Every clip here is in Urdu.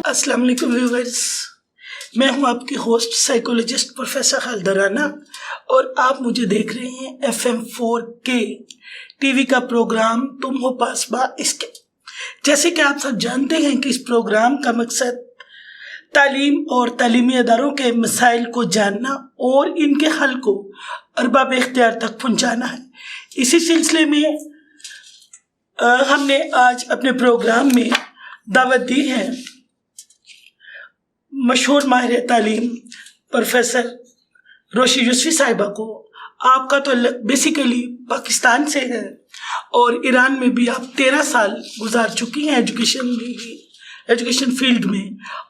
السلام علیکم ویورز، میں ہوں آپ کی host psychologist professor Khalida Rana, اور آپ مجھے دیکھ رہے ہیں FM4K ٹی وی کا پروگرام تم ہو پاس با اس کے۔ جیسے کہ آپ سب جانتے ہیں کہ اس پروگرام کا مقصد تعلیم اور تعلیمی اداروں کے مسائل کو جاننا اور ان کے حل کو ارباب اختیار تک پہنچانا ہے۔ اسی سلسلے میں ہم نے آج اپنے پروگرام میں دعوت دی ہے مشہور ماہر تعلیم پروفیسر روشی یوسفی صاحبہ کو۔ آپ کا تو بیسیکلی پاکستان سے ہے اور ایران میں بھی آپ 13 سال گزار چکی ہیں ایجوکیشن فیلڈ میں،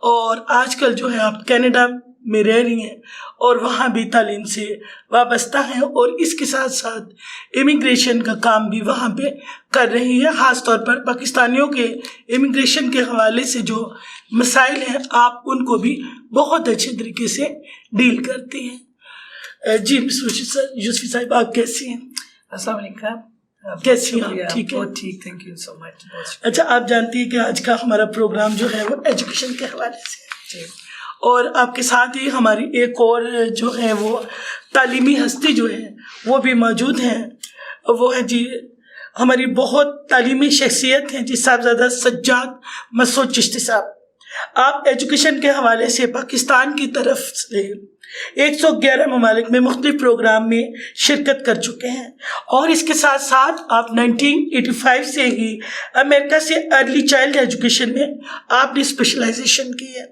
اور آج کل جو ہے آپ کینیڈا میں رہ رہی ہیں اور وہاں بھی تعلیم سے وابستہ ہیں، اور اس کے ساتھ ساتھ امیگریشن کا کام بھی وہاں پہ کر رہی ہیں۔ خاص طور پر پاکستانیوں کے امیگریشن کے حوالے سے جو مسائل ہیں آپ ان کو بھی بہت اچھے طریقے سے ڈیل کرتے ہیں۔ جی یوسفی صاحب، آپ کیسی ہیں؟ السلام علیکم، کیسی ہیں آپ؟ ٹھیک ہے، ٹھیک، تھینک یو سو مچ۔ اچھا، آپ جانتی ہیں کہ آج کا ہمارا پروگرام جو ہے وہ ایجوکیشن کے حوالے سے ہے، اور آپ کے ساتھ ہی ہماری ایک اور جو ہے وہ تعلیمی ہستی جو ہے وہ بھی موجود ہیں۔ وہ ہیں جی ہماری بہت تعلیمی شخصیت ہیں جی صاحبزادہ سجاد مسعود چشتی صاحب۔ آپ ایجوکیشن کے حوالے سے پاکستان کی طرف سے 111 ممالک میں مختلف پروگرام میں شرکت کر چکے ہیں، اور اس کے ساتھ ساتھ آپ 1985 سے ہی امریکہ سے ارلی چائلڈ ایجوکیشن میں آپ نے اسپیشلائزیشن کی ہے۔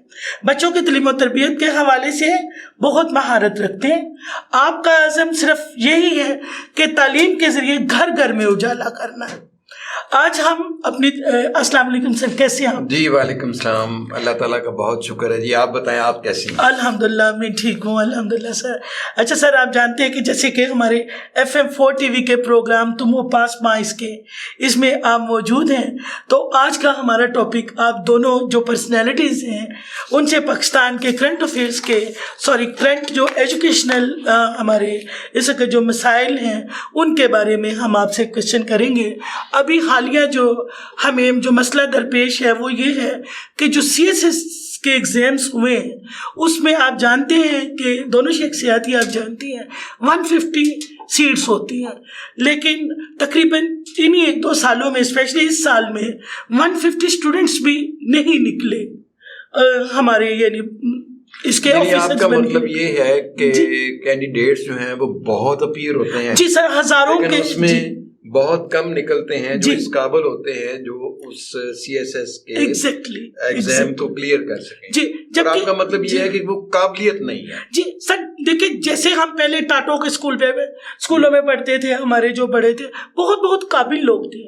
بچوں کی تعلیم و تربیت کے حوالے سے بہت مہارت رکھتے ہیں۔ آپ کا عزم صرف یہی ہے کہ تعلیم کے ذریعے گھر گھر میں اجالا کرنا ہے۔ آج ہم اپنی السلام علیکم سر، کیسے ہیں آپ؟ جی وعلیکم السلام، اللہ تعالیٰ کا بہت شکر ہے۔ جی آپ بتائیں، آپ کیسی ہیں؟ الحمدللہ میں ٹھیک ہوں، الحمدللہ سر۔ اچھا سر، آپ جانتے ہیں کہ جیسے کہ ہمارے FM4 ٹی وی کے پروگرام تم ہو پاس ماں کے اس میں آپ موجود ہیں، تو آج کا ہمارا ٹاپک آپ دونوں جو پرسنالٹیز ہیں ان سے پاکستان کے کرنٹ افیئرس کے کرنٹ جو ایجوکیشنل ہمارے اس کے جو مسائل ہیں ان کے بارے میں ہم آپ سے کوشچن کریں گے۔ ابھی حالیہ جو ہمیں جو مسئلہ درپیش ہے وہ یہ ہے کہ جو CSS کے ایگزامس ہوئے ہیں اس میں آپ جانتے ہیں کہ دونوں شخصیات ہی آپ جانتی ہیں 150 سیٹس ہوتی ہیں، لیکن تقریباً انہی 1-2 سالوں میں، اسپیشلی اس سال میں 150 اسٹوڈنٹس بھی نہیں نکلے ہمارے، یعنی اس کے آپ کا مطلب یہ ہے کہ کینڈیڈیٹس جو ہیں وہ بہت اپیئر ہوتے ہیں؟ جی سر، ہزاروں کے، اس میں بہت کم نکلتے ہیں جو اس قابل ہوتے ہیں جو اس CSS کے ایگزام کو کلیئر کر سکیں۔ جی، اور آپ کا مطلب یہ ہے کہ وہ قابلیت نہیں ہے؟ جی سر، دیکھیں جیسے ہم پہلے ٹاٹوں کے اسکولوں میں پڑھتے تھے، ہمارے جو بڑے تھے بہت بہت قابل لوگ تھے۔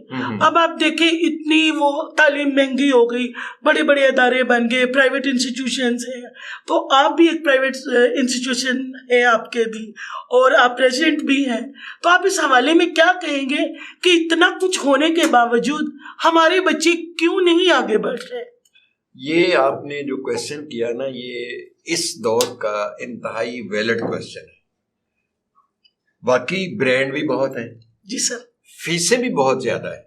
اب آپ دیکھیں اتنی وہ تعلیم مہنگی ہو گئی، بڑے بڑے ادارے بن گئے، پرائیویٹ انسٹیٹیوشنز ہیں، تو آپ بھی ایک پرائیویٹ انسٹیٹیوشن ہے آپ کے بھی، اور آپ پریزیڈنٹ بھی ہیں، تو آپ اس حوالے میں کیا کہیں گے کہ اتنا کچھ ہونے کے باوجود ہمارے بچے کیوں نہیں آگے بڑھ رہے؟ یہ آپ نے جو کویسچن کیا نا، یہ اس دور کا انتہائی ویلڈ کویسچن ہے۔ باقی برانڈ بھی بہت ہیں جی سر، فیسیں بھی بہت زیادہ ہیں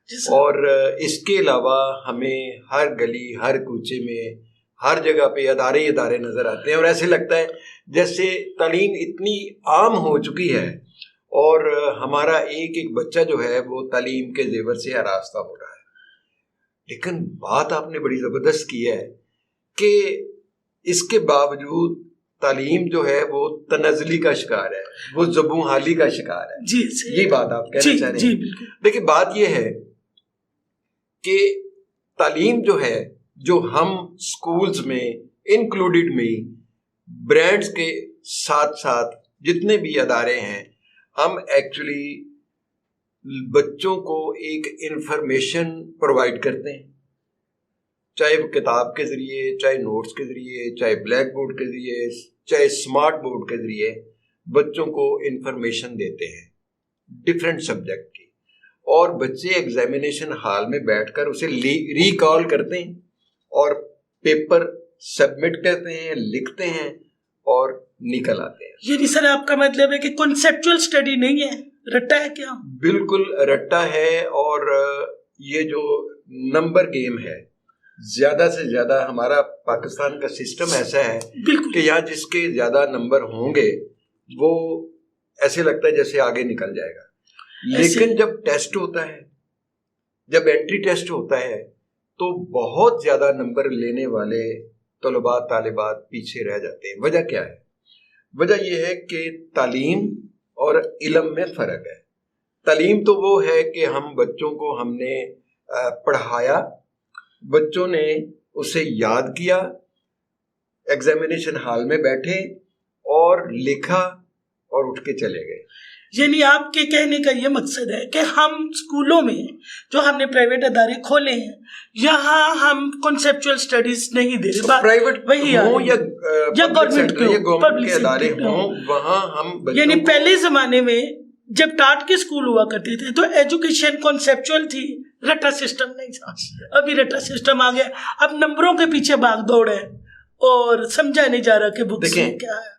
جی سر، اور اس کے علاوہ ہمیں ہر گلی، ہر کوچے میں، ہر جگہ پہ ادارے نظر آتے ہیں، اور ایسے لگتا ہے جیسے تعلیم اتنی عام ہو چکی ہے اور ہمارا ایک ایک بچہ جو ہے وہ تعلیم کے زیور سے آراستہ ہو رہا ہے۔ لیکن بات آپ نے بڑی زبردست کی ہے کہ اس کے باوجود تعلیم جو ہے وہ تنزلی کا شکار ہے، وہ زبوں حالی کا شکار ہے۔ جی، یہ بات آپ کہنا چاہ رہے ہیں؟ دیکھیں، بات یہ ہے کہ تعلیم جو ہے، جو ہم سکولز میں انکلوڈیڈ میں برانڈز کے ساتھ ساتھ جتنے بھی ادارے ہیں، ہم ایکچولی بچوں کو ایک انفارمیشن پرووائڈ کرتے ہیں، چاہے وہ کتاب کے ذریعے، چاہے نوٹس کے ذریعے، چاہے بلیک بورڈ کے ذریعے، چاہے اسمارٹ بورڈ کے ذریعے بچوں کو انفارمیشن دیتے ہیں ڈفرینٹ سبجیکٹ کی، اور بچے ایگزامینیشن ہال میں بیٹھ کر اسے ریکال کرتے ہیں اور پیپر سبمٹ کرتے ہیں، لکھتے ہیں اور نکل آتے ہیں. یعنی سر آپ کا مطلب ہے کہ کنسیپچول اسٹڈی نہیں ہے, رٹا ہے کیا؟ بالکل رٹا ہے. اور یہ جو نمبر گیم ہے, زیادہ سے زیادہ ہمارا پاکستان کا سسٹم ایسا ہے کہ یہاں جس کے زیادہ نمبر ہوں گے وہ ایسے لگتا ہے جیسے آگے نکل جائے گا. لیکن جب ٹیسٹ ہوتا ہے, جب انٹری ٹیسٹ ہوتا ہے, تو بہت زیادہ نمبر لینے والے طلباء طالبات پیچھے رہ جاتے ہیں. وجہ کیا ہے؟ وجہ یہ ہے کہ تعلیم اور علم میں فرق ہے. تعلیم تو وہ ہے کہ ہم بچوں کو ہم نے پڑھایا, بچوں نے اسے یاد کیا, ایگزامینیشن ہال میں بیٹھے اور لکھا اور اٹھ کے چلے گئے. یعنی آپ کے کہنے کا یہ مقصد ہے کہ ہم اسکولوں میں جو ہم نے پرائیویٹ ادارے کھولے ہیں, یہاں ہم کنسیپچول اسٹڈیز نہیں دے رہے. پرائیویٹ وہی ہوں یا گورنمنٹ کے ادارے ہوں, وہاں ہم یعنی پہلے زمانے میں جب ٹاٹ کے اسکول ہوا کرتے تھے تو ایجوکیشن کنسیپچول تھی, رٹا سسٹم نہیں تھا. ابھی رٹا سسٹم آ گیا, اب نمبروں کے پیچھے بھاگ دوڑ ہے اور سمجھا نہیں جا رہا کہ بکس میں کیا ہے.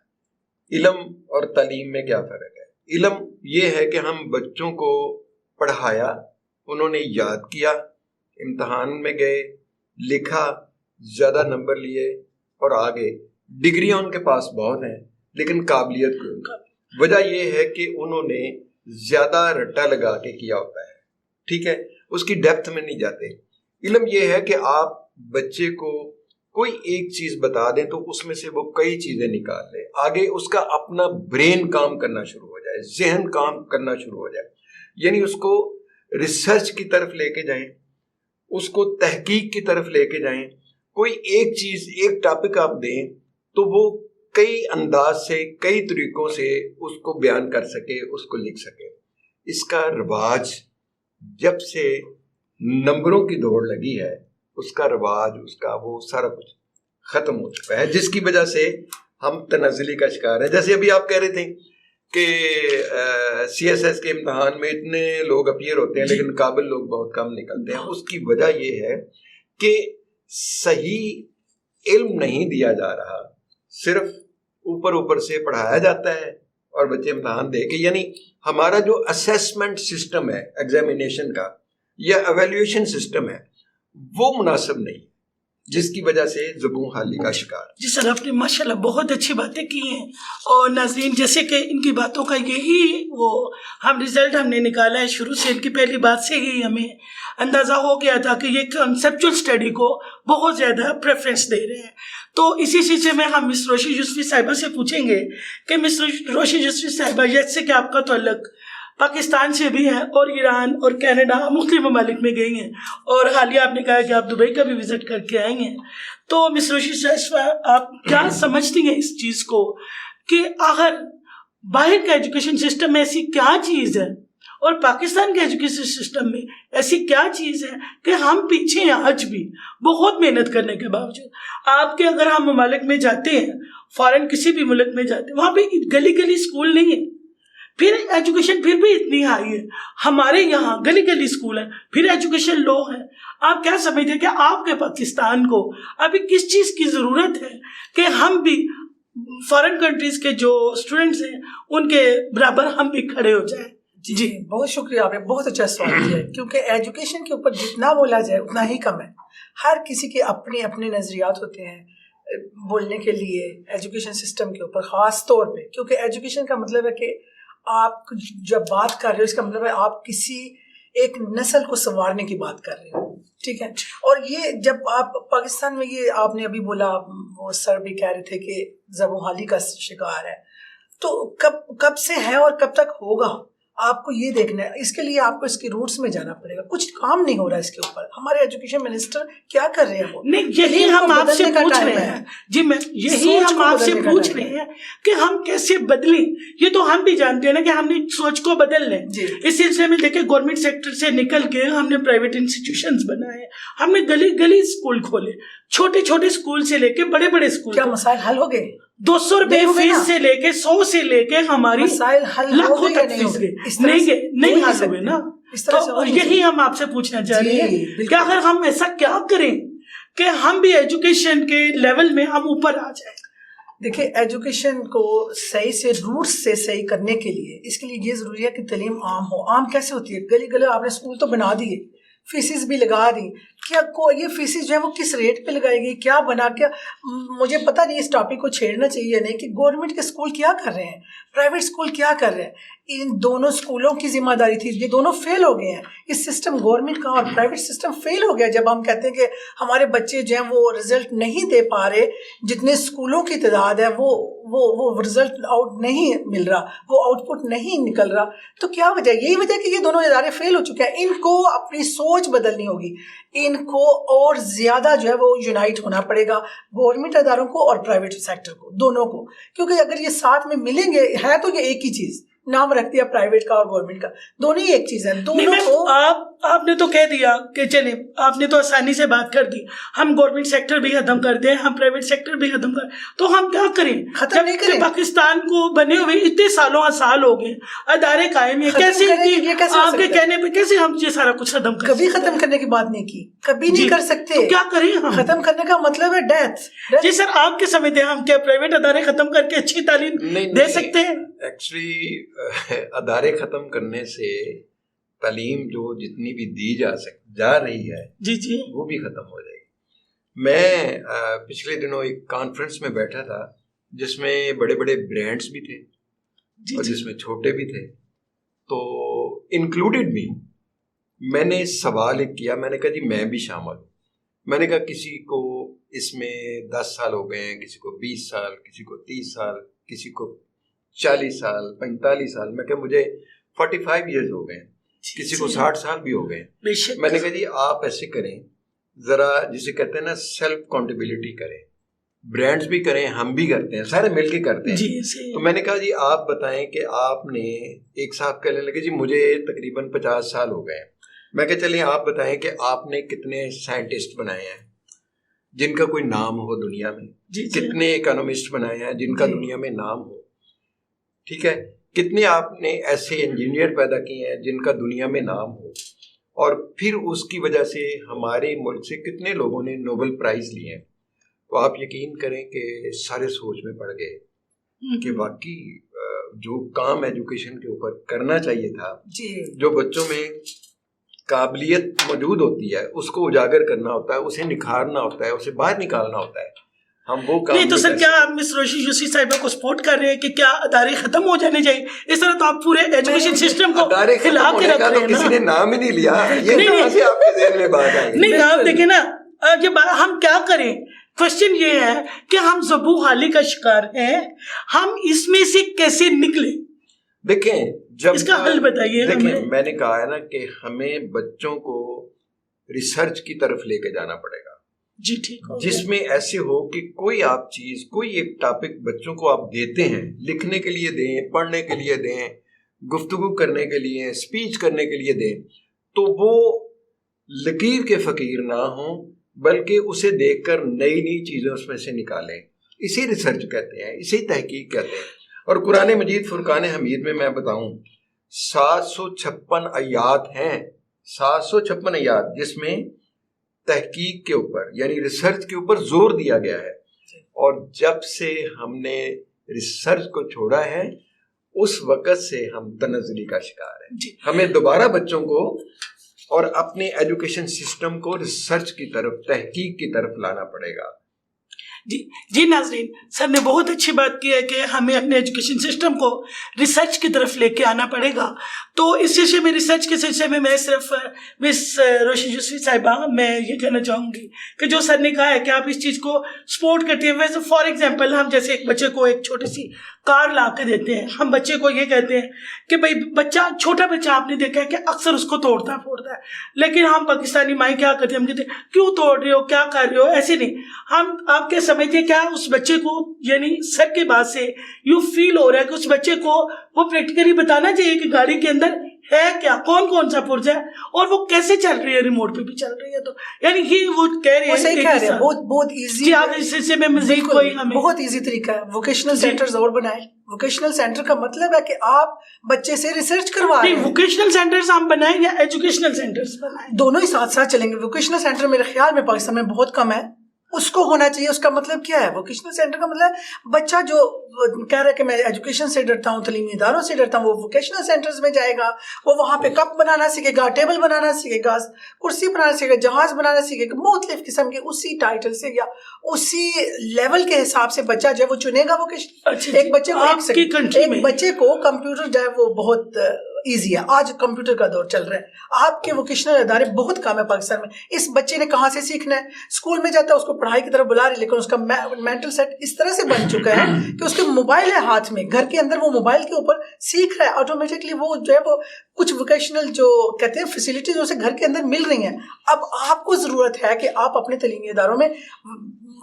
علم اور تعلیم میں کیا فرق ہے؟ علم یہ ہے کہ ہم بچوں کو پڑھایا, انہوں نے یاد کیا, امتحان میں گئے, لکھا, زیادہ نمبر لیے اور آگے. ڈگریاں ان کے پاس بہت ہیں لیکن قابلیت کوئی. وجہ یہ ہے کہ انہوں نے زیادہ رٹا لگا کے کیا ہوتا ہے, ٹھیک ہے, اس کی ڈیپتھ میں نہیں جاتے. علم یہ ہے کہ آپ بچے کو کوئی ایک چیز بتا دیں تو اس میں سے وہ کئی چیزیں نکال لے, آگے اس کا اپنا برین کام کرنا شروع ہو جائے, ذہن کام کرنا شروع ہو جائے. یعنی اس کو ریسرچ کی طرف لے کے جائیں, اس کو تحقیق کی طرف لے کے جائیں. کوئی ایک چیز, ایک ٹاپک آپ دیں تو وہ کئی انداز سے, کئی طریقوں سے اس کو بیان کر سکے, اس کو لکھ سکے. اس کا رواج جب سے نمبروں کی دوڑ لگی ہے, اس کا رواج, اس کا وہ سارا کچھ ختم ہو چکا ہے, جس کی وجہ سے ہم تنزلی کا شکار ہیں. جیسے ابھی آپ کہہ رہے تھے کہ سی ایس ایس کے امتحان میں اتنے لوگ اپیئر ہوتے ہیں لیکن قابل لوگ بہت کم نکلتے ہیں. اس کی وجہ یہ ہے کہ صحیح علم نہیں دیا جا رہا, صرف اوپر سے پڑھایا جاتا ہے اور بچے امتحان دے کے, یعنی ہمارا جو اسیسمنٹ سسٹم ہے ایگزامینیشن کا یا ایویلیویشن سسٹم ہے وہ مناسب نہیں, جس کی وجہ سے زبوں حالی کا شکار. جی سر, آپ نے ماشاءاللہ بہت اچھی باتیں کی ہیں. اور ناظرین, جیسے کہ ان کی باتوں کا یہی وہ ہم رزلٹ ہم نے نکالا ہے, شروع سے ان کی پہلی بات سے ہی ہمیں اندازہ ہو گیا تھا کہ یہ کنسیپچول اسٹڈی کو بہت زیادہ پریفرنس دے رہے ہیں. تو اسی سلسلے میں ہم مس روشی یوسفی صاحبہ سے پوچھیں گے کہ مس روشی یوسفی صاحبہ, جیسے کہ آپ کا تعلق پاکستان سے بھی ہے اور ایران اور کینیڈا مختلف ممالک میں گئی ہیں, اور حالیہ آپ نے کہا کہ آپ دبئی کا بھی وزٹ کر کے آئی ہیں. تو مس روشی صاحبہ, آپ کیا سمجھتی ہیں اس چیز کو کہ آخر باہر کا ایجوکیشن سسٹم میں ایسی کیا چیز ہے اور پاکستان کے ایجوکیشن سسٹم میں ایسی کیا چیز ہے کہ ہم پیچھے ہیں آج بھی بہت محنت کرنے کے باوجود. آپ کے اگر ہم ممالک میں جاتے ہیں, فارن کسی بھی ملک میں جاتے ہیں, وہاں پہ گلی گلی اسکول نہیں ہے, پھر ایجوکیشن پھر بھی اتنی ہائی ہے. ہمارے یہاں گلی گلی اسکول ہیں, پھر ایجوکیشن لو ہے. آپ کیا سمجھتے ہیں کہ آپ کے پاکستان کو ابھی کس چیز کی ضرورت ہے کہ ہم بھی فارن کنٹریز کے جو اسٹوڈنٹس ہیں ان کے برابر ہم بھی کھڑے ہو جائیں؟ جی بہت شکریہ, آپ نے بہت اچھا سوال کیا ہے, کیونکہ ایجوکیشن کے اوپر جتنا بولا جائے اتنا ہی کم ہے. ہر کسی کے اپنے اپنے نظریات ہوتے ہیں بولنے کے لیے ایجوکیشن سسٹم کے اوپر, خاص طور پہ کیونکہ ایجوکیشن کا مطلب ہے کہ آپ جب بات کر رہے ہو اس کا مطلب ہے آپ کسی ایک نسل کو سنوارنے کی بات کر رہے ہو, ٹھیک ہے. اور یہ جب آپ پاکستان میں, یہ آپ نے ابھی بولا, وہ سر بھی کہہ رہے تھے کہ زبوں حالی کا شکار ہے, تو کب سے ہے اور کب تک ہوگا آپ کو یہ دیکھنا ہے. اس کے لیے آپ کو اس کے روٹس میں جانا پڑے گا. کچھ کام نہیں ہو رہا اس کے اوپر. ہمارے ایجوکیشن منسٹر کیا کر رہے ہیں؟ وہ نہیں, یہی ہم آپ سے پوچھ رہے ہیں. جی میں یہی ہم آپ سے پوچھ رہے ہیں کہ ہم کیسے بدلیں. یہ تو ہم بھی جانتے ہیں نا کہ ہم نے سوچ کو بدل لیں. اس سلسلے میں دیکھیں, گورنمنٹ سیکٹر سے نکل کے ہم نے پرائیویٹ انسٹیٹیوشنز بنائے, ہم نے گلی گلی اسکول کھولے, چھوٹے چھوٹے اسکول سے لے کے بڑے بڑے اسکول. کیا مسائل حل ہو گئے؟ 200 روپے فیس سے لے کے 100 سے لے کے ہماری لاکھوں تک فیس گئے, نہیں حل ہوئے نا. تو یہی ہم آپ سے پوچھنا چاہ رہے ہیں کہ اگر ہم ایسا کیا کریں کہ ہم بھی ایجوکیشن کے لیول میں ہم اوپر آ جائیں. دیکھیں ایجوکیشن کو صحیح سے روٹس سے صحیح کرنے کے لیے اس کے لیے یہ ضروری ہے کہ تعلیم عام ہو. عام کیسے ہوتی ہے؟ گلی گلی آپ نے اسکول تو بنا دیے, فیسز بھی لگا دی, کیا یہ فیسز جو ہے وہ کس ریٹ پہ لگائے گی, کیا بنا کیا, مجھے پتہ نہیں اس ٹاپک کو چھیڑنا چاہیے نہیں کہ گورنمنٹ کے اسکول کیا کر رہے ہیں, پرائیویٹ اسکول کیا کر رہے ہیں. ان دونوں اسکولوں کی ذمہ داری تھی, یہ دونوں فیل ہو گئے ہیں. اس سسٹم گورنمنٹ کا اور پرائیویٹ سسٹم فیل ہو گیا. جب ہم کہتے ہیں کہ ہمارے بچے جو ہیں وہ رزلٹ نہیں دے پا رہے, جتنے اسکولوں کی تعداد ہے وہ رزلٹ آؤٹ نہیں مل رہا, وہ آؤٹ پٹ نہیں نکل رہا, تو کیا وجہ ہے؟ یہی وجہ ہے کہ یہ دونوں ادارے فیل ہو چکے ہیں. ان کو اپنی سوچ بدلنی ہوگی, ان کو اور زیادہ جو ہے وہ یونائٹ ہونا پڑے گا, گورنمنٹ اداروں کو اور پرائیویٹ سیکٹر کو, دونوں کو. کیونکہ اگر یہ ساتھ میں ملیں گے, ہے تو یہ ایک ہی چیز, نام رکھ دیا پرائیویٹ کا اور گورنمنٹ کا, دونوں ہی ایک چیز ہے. دونوں کو آپ نے تو کہہ دیا کہ چلیں, آپ نے تو آسانی سے بات کر دی, ہم گورنمنٹ سیکٹر بھی ختم کر دیں, ہم پرائیویٹ سیکٹر بھی ختم کر, تو ہم کیا کریں؟ ختم نہیں کریں. پاکستان کو بنے ہوئے اتنے سال ہو گئے, ادارے قائم ہیں, کیسے آپ کے کہنے پہ کیسے ہم یہ سارا کچھ ختم کر؟ کبھی ختم کرنے کی بات نہیں کی, کبھی نہیں کر سکتے. تو کیا کریں ہم؟ ختم کرنے کا مطلب ہے ڈیتھ. جی سر, آپ کے سمجھتے ہیں ہم کیا پرائیویٹ ادارے ختم کر کے اچھی تعلیم دے سکتے ہیں؟ ایکچولی ادارے ختم کرنے سے تعلیم جو جتنی بھی دی جا رہی ہے جی وہ بھی ختم ہو جائے گی. میں پچھلے دنوں ایک کانفرنس میں بیٹھا تھا جس میں بڑے بڑے برانڈس بھی تھے اور جس میں چھوٹے بھی تھے, تو انکلوڈیڈ می. میں نے سوال ایک کیا, میں نے کہا جی میں بھی شامل ہوں. میں نے کہا کسی کو اس میں 10 سال ہو گئے ہیں, کسی کو 20 سال, کسی کو 30 سال, کسی کو 40 سال, 45 سال. میں کہ مجھے 45 ایئرز ہو گئے ہیں, کسی کو 60 سال بھی ہو گئے. میں نے کہا جی آپ ایسے کریں, ذرا جسے کہتے ہیں نا سیلف اکاؤنٹیبلٹی کریں, برانڈز بھی کریں, ہم بھی کرتے ہیں, سارے مل کے کرتے ہیں. تو میں نے کہا جی آپ بتائیں کہ آپ نے, ایک صاحب کہنے لگے جی مجھے تقریباً 50 سال ہو گئے ہیں. میں کہ چلیں آپ بتائیں کہ آپ نے کتنے سائنٹسٹ بنائے ہیں جن کا کوئی نام ہو دنیا میں, کتنے اکانومسٹ بنائے ہیں جن کا دنیا میں نام ہو, ٹھیک ہے, کتنے آپ نے ایسے انجینئر پیدا کیے ہیں جن کا دنیا میں نام ہو, اور پھر اس کی وجہ سے ہمارے ملک سے کتنے لوگوں نے نوبل پرائز لیے ہیں. تو آپ یقین کریں کہ سارے سوچ میں پڑ گئے کہ واقعی جو کام ایجوکیشن کے اوپر کرنا چاہیے تھا, جو بچوں میں قابلیت موجود ہوتی ہے اس کو اجاگر کرنا ہوتا ہے, اسے نکھارنا ہوتا ہے, اسے باہر نکالنا ہوتا ہے, ہم وہ کام نہیں. تو سر کیا آپ مس روشی یوسفی صاحبہ کو سپورٹ کر رہے ہیں کہ کیا ادارے ختم ہو جانے چاہیے؟ اس طرح تو آپ پورے ایجوکیشن سسٹم کو ہلا کے رکھ رہے ہیں. کسی نے نام ہی نہیں لیا, یہ کہاں سے آپ کے ذہن میں بات آئی؟ نہیں آپ دیکھیں نا, ہم کیا کریں, کوشچن یہ ہے کہ ہم زبوں حالی کا شکار ہیں, ہم اس میں سے کیسے نکلیں؟ دیکھیں جب اس کا حل بتائیے. دیکھیں میں نے کہا ہے نا کہ ہمیں بچوں کو ریسرچ کی طرف لے کے جانا پڑے گا, جی ٹھیک, جس میں ایسے ہو کہ کوئی آپ چیز, کوئی ایک ٹاپک بچوں کو آپ دیتے ہیں, لکھنے کے لیے دیں, پڑھنے کے لیے دیں, گفتگو کرنے کے لیے, اسپیچ کرنے کے لیے دیں, تو وہ لکیر کے فقیر نہ ہوں بلکہ اسے دیکھ کر نئی نئی چیزیں اس میں سے نکالیں. اسی ریسرچ کہتے ہیں, اسی تحقیق کہتے ہیں. اور قرآن مجید فرقان حمید میں بتاؤں 756 آیات ہیں, 756 آیات جس میں تحقیق کے اوپر یعنی ریسرچ کے اوپر زور دیا گیا ہے. اور جب سے ہم نے ریسرچ کو چھوڑا ہے اس وقت سے ہم تنزلی کا شکار ہیں. ہمیں دوبارہ بچوں کو اور اپنے ایجوکیشن سسٹم کو ریسرچ کی طرف, تحقیق کی طرف لانا پڑے گا. جی ناظرین, سر نے بہت اچھی بات کی ہے کہ ہمیں اپنے ایجوکیشن سسٹم کو ریسرچ کی طرف لے کے آنا پڑے گا. تو اس سلسلے میں, ریسرچ کے سلسلے میں صرف مس روشی یوسفی صاحبہ میں یہ کہنا چاہوں گی کہ جو سر نے کہا ہے کہ آپ اس چیز کو سپورٹ کرتے ہیں. ویسے فار ایگزامپل ہم جیسے ایک بچے کو ایک چھوٹی سی کار لا کے دیتے ہیں, ہم بچے کو یہ کہتے ہیں کہ بھائی بچہ, چھوٹا بچہ آپ نے دیکھا ہے کہ اکثر اس کو توڑتا ہے, لیکن ہم پاکستانی مائیں کیا کرتے ہیں, ہم کہتے ہیں کیوں توڑ رہے ہو, کیا کر رہے ہو. ایسے نہیں, ہم آپ کے سمجھتے کیا اس بچے کو, یعنی سر کی بات سے یوں فیل ہو رہا ہے کہ اس بچے کو وہ پریکٹیکلی بتانا چاہیے کہ گاڑی کے اندر ہے کیا, کون سا پرزا ہے اور وہ کیسے چل رہی ہے, ریموٹ پہ بھی چل رہی ہے. تو یعنی یہ وہ کہہ رہے ہیں بہت ایزی. جی آپ اس سلسلے میں مزید کوئی ہمیں بہت ایزی طریقہ ہے, ووکیشنل سینٹرز اور بنائیں. ووکیشنل سینٹر کا مطلب ہے کہ آپ بچے سے ریسرچ کروا رہے ہیں. ووکیشنل سینٹرز ہم بنائیں یا ایجوکیشنل سینٹرز بنائیں؟ دونوں ہی ساتھ ساتھ چلیں گے. ووکیشنل سینٹر میرے خیال میں پاکستان میں بہت کم ہے, اس کو ہونا چاہیے. اس کا مطلب کیا ہے؟ ووکیشنل سینٹر کا مطلب بچہ جو کہہ رہا ہے کہ میں ایجوکیشن سے ڈرتا ہوں, تعلیمی اداروں سے ڈرتا ہوں, وہ ووکیشنل سینٹرز میں جائے گا, وہ وہاں پہ کپ بنانا سیکھے گا, ٹیبل بنانا سیکھے گا, کرسی بنانا سیکھے گا, جہاز بنانا سیکھے گا, مختلف قسم کے اسی ٹائٹل سے یا اسی لیول کے حساب سے بچہ جو ہے وہ چنے گا ووکیشن. ایک بچے کو کمپیوٹر جو ہے وہ بہت ایزی ہے. آج کمپیوٹر کا دور چل رہا ہے. آپ کے ووکیشنل ادارے بہت کم ہے پاکستان میں. اس بچے نے کہاں سے سیکھنا ہے؟ اسکول میں جاتا ہے, اس کو پڑھائی کی طرف بلا رہی, لیکن اس کا مینٹل سیٹ اس طرح سے بن چکا ہے کہ اس کے موبائل ہے ہاتھ میں, گھر کے اندر وہ موبائل کے اوپر سیکھ رہا ہے آٹومیٹکلی. وہ جو ہے وہ کچھ ووکیشنل جو کہتے ہیں فیسلٹیز اسے گھر کے اندر مل رہی ہیں. اب آپ کو ضرورت ہے کہ آپ اپنے تعلیمی اداروں میں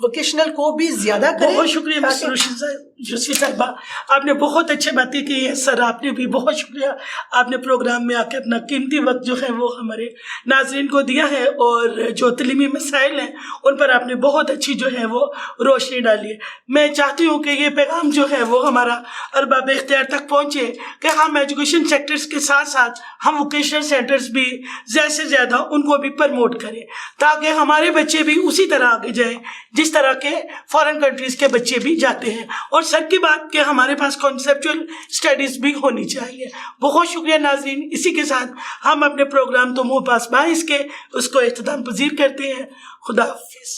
ووکیشنل کو بھی زیادہ کریں. بہت شکریہ یوسفی صاحبہ, آپ نے بہت اچھی باتیں کی ہیں. سر آپ نے بھی بہت شکریہ, آپ نے پروگرام میں آ کے اپنا قیمتی وقت جو ہے وہ ہمارے ناظرین کو دیا ہے, اور جو تعلیمی مسائل ہیں ان پر آپ نے بہت اچھی جو ہے وہ روشنی ڈالی ہے. میں چاہتی ہوں کہ یہ پیغام جو ہے وہ ہمارا ارباب اختیار تک پہنچے کہ ہم ایجوکیشن سیکٹرز کے ساتھ ساتھ ہم ووکیشنل سینٹرز بھی زیادہ سے زیادہ ان کو بھی پروموٹ کریں, تاکہ ہمارے بچے بھی اسی طرح آگے جائیں جس طرح کے فارن کنٹریز کے بچے بھی جاتے ہیں. اور سر کی بات کہ ہمارے پاس کانسیپچول اسٹڈیز بھی ہونی چاہیے. بہت شکریہ ناظرین. اسی کے ساتھ ہم اپنے پروگرام تم ہو پاس باعث کے اس کو اختتام پذیر کرتے ہیں. خدا حافظ.